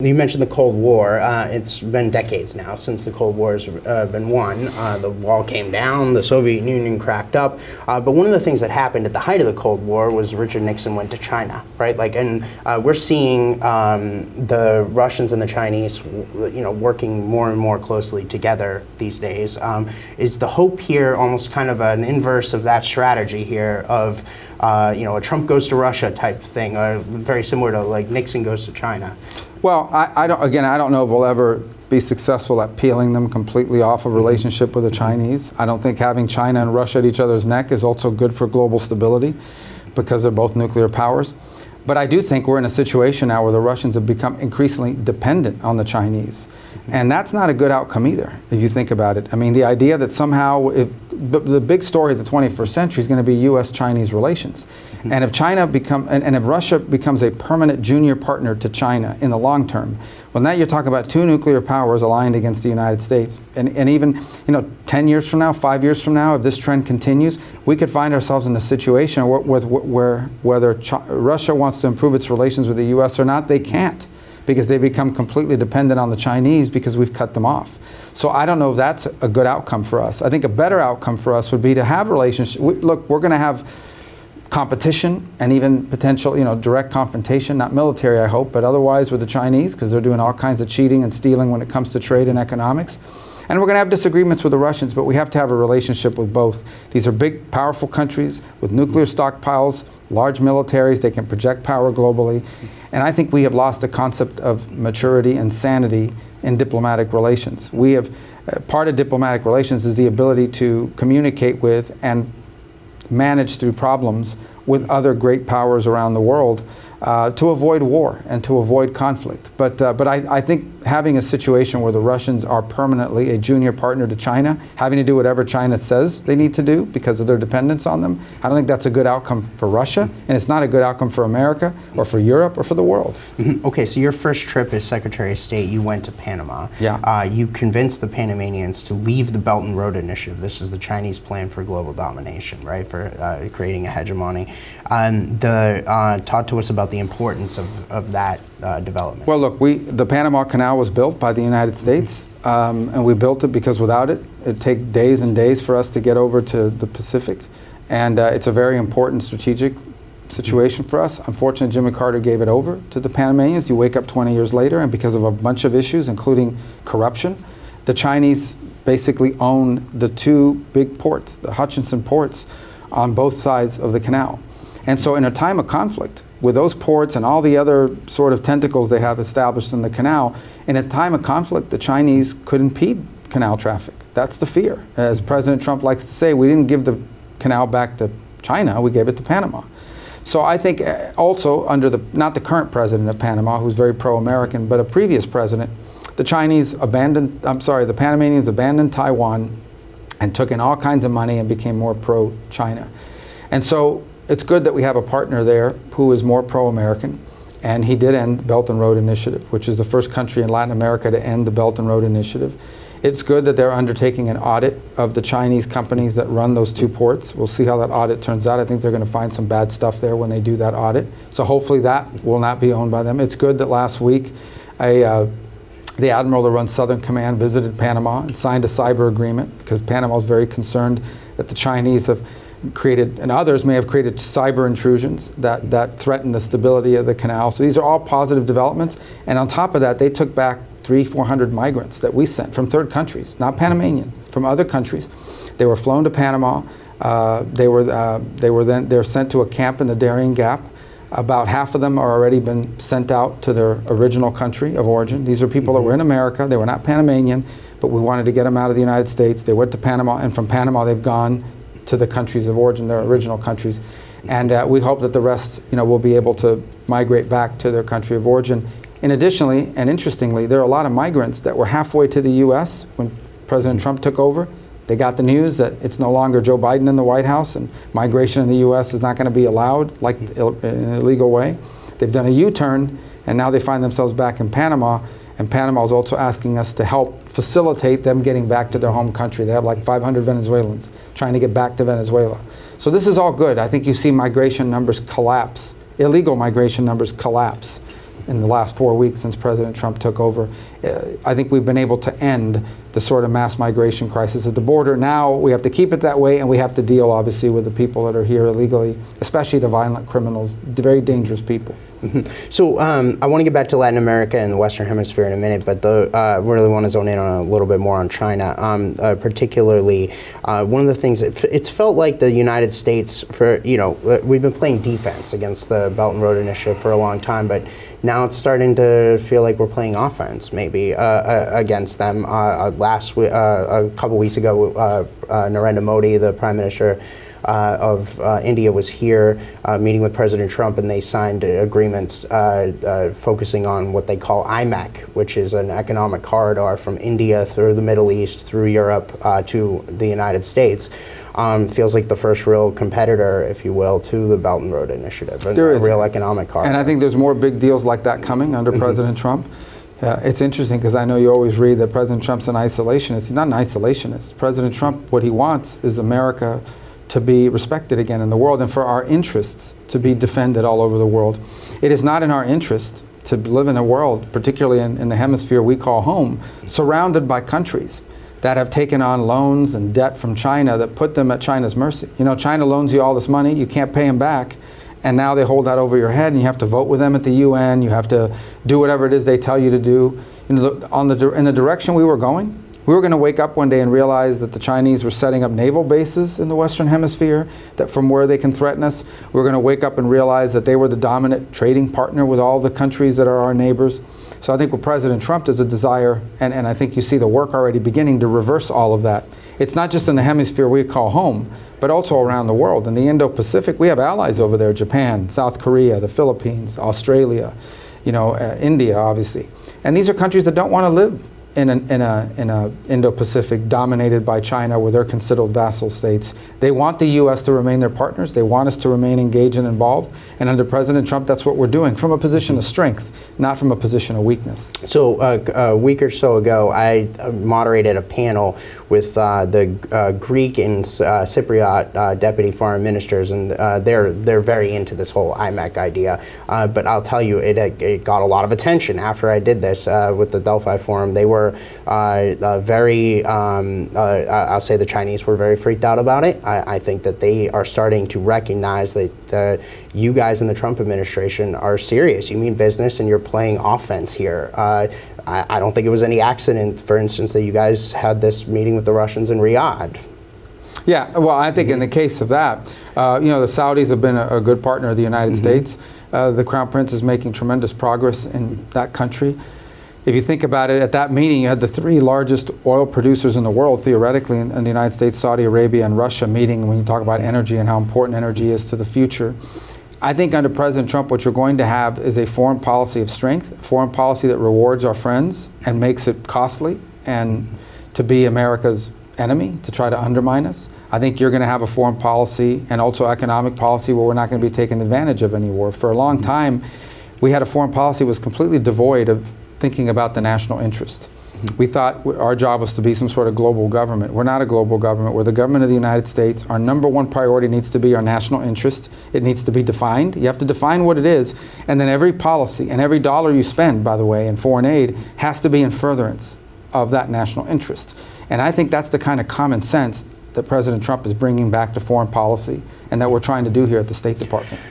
You mentioned the Cold War. It's been decades now since the Cold War has been won. The wall came down, the Soviet Union cracked up. But one of the things that happened at the height of the Cold War was Richard Nixon went to China, right? And we're seeing the Russians and the Chinese, working more and more closely together these days. Is the hope here almost kind of an inverse of that strategy here of, a Trump goes to Russia type thing, very similar to like Nixon goes to China? Well, I don't know if we'll ever be successful at peeling them completely off a relationship with the Chinese. I don't think having China and Russia at each other's neck is also good for global stability because they're both nuclear powers. But I do think we're in a situation now where the Russians have become increasingly dependent on the Chinese. And that's not a good outcome either, if you think about it. I mean, the idea that somehow, the big story of the 21st century is going to be U.S.-Chinese relations. And if if Russia becomes a permanent junior partner to China in the long term, well, now you're talking about two nuclear powers aligned against the United States. And even, 10 years from now, 5 years from now, if this trend continues, we could find ourselves in a situation where whether Russia wants to improve its relations with the U.S. or not, they can't, because they become completely dependent on the Chinese because we've cut them off. So I don't know if that's a good outcome for us. I think a better outcome for us would be to have relationships. Look, we're going to have competition and even potential, direct confrontation, not military, I hope, but otherwise with the Chinese, because they're doing all kinds of cheating and stealing when it comes to trade and economics. And we're going to have disagreements with the Russians, but we have to have a relationship with both. These are big, powerful countries with nuclear stockpiles, large militaries, they can project power globally. And I think we have lost the concept of maturity and sanity in diplomatic relations. We have, part of diplomatic relations is the ability to communicate with and manage through problems with other great powers around the world to avoid war and to avoid conflict. But I think having a situation where the Russians are permanently a junior partner to China, having to do whatever China says they need to do because of their dependence on them, I don't think that's a good outcome for Russia, and it's not a good outcome for America or for Europe or for the world. Okay, so your first trip as Secretary of State, you went to Panama. Yeah. You convinced the Panamanians to leave the Belt and Road Initiative. This is the Chinese plan for global domination, right, for creating a hegemony. Talk to us about the importance of that development. Well, look, the Panama Canal was built by the United States, and we built it because without it, it'd take days and days for us to get over to the Pacific. And it's a very important strategic situation for us. Unfortunately, Jimmy Carter gave it over to the Panamanians. You wake up 20 years later, and because of a bunch of issues, including corruption, the Chinese basically own the two big ports, the Hutchinson ports, on both sides of the canal. And so in a time of conflict, with those ports and all the other sort of tentacles they have established in the canal, in a time of conflict, the Chinese could impede canal traffic. That's the fear. As President Trump likes to say, we didn't give the canal back to China, we gave it to Panama. So I think also under not the current president of Panama, who's very pro-American, but a previous president, the Panamanians abandoned Taiwan and took in all kinds of money and became more pro-China. And so it's good that we have a partner there who is more pro-American, and he did end the Belt and Road Initiative, which is the first country in Latin America to end the Belt and Road Initiative. It's good that they're undertaking an audit of the Chinese companies that run those two ports. We'll see how that audit turns out. I think they're going to find some bad stuff there when they do that audit. So hopefully that will not be owned by them. It's good that last week the admiral that runs Southern Command visited Panama and signed a cyber agreement, because Panama is very concerned that the Chinese have created, and others may have created, cyber intrusions that threaten the stability of the canal. So these are all positive developments. And on top of that, they took back 300-400 migrants that we sent from third countries, not Panamanian, from other countries. They were flown to Panama. They're sent to a camp in the Darien Gap. About half of them are already been sent out to their original country of origin. These are people that were in America. They were not Panamanian, but we wanted to get them out of the United States. They went to Panama, and from Panama they've gone to the countries of origin, their original countries. And we hope that the rest, will be able to migrate back to their country of origin. And additionally, and interestingly, there are a lot of migrants that were halfway to the U.S. when President Trump took over. They got the news that it's no longer Joe Biden in the White House, and migration in the U.S. is not going to be allowed like in an illegal way. They've done a U-turn, and now they find themselves back in Panama, and Panama is also asking us to help facilitate them getting back to their home country. They have like 500 Venezuelans trying to get back to Venezuela. So this is all good. I think you see migration numbers collapse, illegal migration numbers collapse in the last 4 weeks since President Trump took over. I think we've been able to end the sort of mass migration crisis at the border. Now we have to keep it that way, and we have to deal, obviously, with the people that are here illegally, especially the violent criminals, very dangerous people. So I want to get back to Latin America and the Western Hemisphere in a minute, but really want to zone in on a little bit more on China. Particularly, one of the things, it's felt like the United States, we've been playing defense against the Belt and Road Initiative for a long time, but now it's starting to feel like we're playing offense, maybe, against them. A couple weeks ago, Narendra Modi, the Prime Minister of India, was here meeting with President Trump, and they signed agreements focusing on what they call IMEC, which is an economic corridor from India through the Middle East, through Europe to the United States. Feels like the first real competitor, if you will, to the Belt and Road Initiative, and a real economic corridor. And I think there's more big deals like that coming under President Trump. It's interesting because I know you always read that President Trump's an isolationist. He's not an isolationist. President Trump, what he wants is America to be respected again in the world, and for our interests to be defended all over the world. It is not in our interest to live in a world, particularly in the hemisphere we call home, surrounded by countries that have taken on loans and debt from China that put them at China's mercy. You know, China loans you all this money, you can't pay them back, and now they hold that over your head, and you have to vote with them at the UN, you have to do whatever it is they tell you to do. In the direction we were going, we were going to wake up one day and realize that the Chinese were setting up naval bases in the Western Hemisphere, that from where they can threaten us. We were going to wake up and realize that they were the dominant trading partner with all the countries that are our neighbors. So I think with President Trump, there's a desire, and I think you see the work already beginning to reverse all of that. It's not just in the hemisphere we call home, but also around the world. In the Indo-Pacific, we have allies over there: Japan, South Korea, the Philippines, Australia, India, obviously. And these are countries that don't want to live in a Indo-Pacific dominated by China, where they're considered vassal states. They want the U.S. to remain their partners. They want us to remain engaged and involved. And under President Trump, that's what we're doing, from a position of strength, not from a position of weakness. So a week or so ago, I moderated a panel with the Greek and Cypriot deputy foreign ministers, and they're very into this whole IMEC idea. But I'll tell you, it got a lot of attention after I did this with the Delphi Forum. They were I'll say the Chinese were very freaked out about it. I think that they are starting to recognize that you guys in the Trump administration are serious. You mean business, and you're playing offense here. I don't think it was any accident, for instance, that you guys had this meeting with the Russians in Riyadh. Yeah, well, I think in the case of that, the Saudis have been a good partner of the United States. The Crown Prince is making tremendous progress in that country. If you think about it, at that meeting, you had the three largest oil producers in the world, theoretically, in the United States, Saudi Arabia, and Russia meeting when you talk about energy and how important energy is to the future. I think under President Trump, what you're going to have is a foreign policy of strength, a foreign policy that rewards our friends and makes it costly and to be America's enemy, to try to undermine us. I think you're going to have a foreign policy and also economic policy where we're not going to be taken advantage of anymore. For a long time, we had a foreign policy that was completely devoid of thinking about the national interest. We thought our job was to be some sort of global government. We're not a global government. We're the government of the United States. Our number one priority needs to be our national interest. It needs to be defined. You have to define what it is. And then every policy and every dollar you spend, by the way, in foreign aid has to be in furtherance of that national interest. And I think that's the kind of common sense that President Trump is bringing back to foreign policy and that we're trying to do here at the State Department.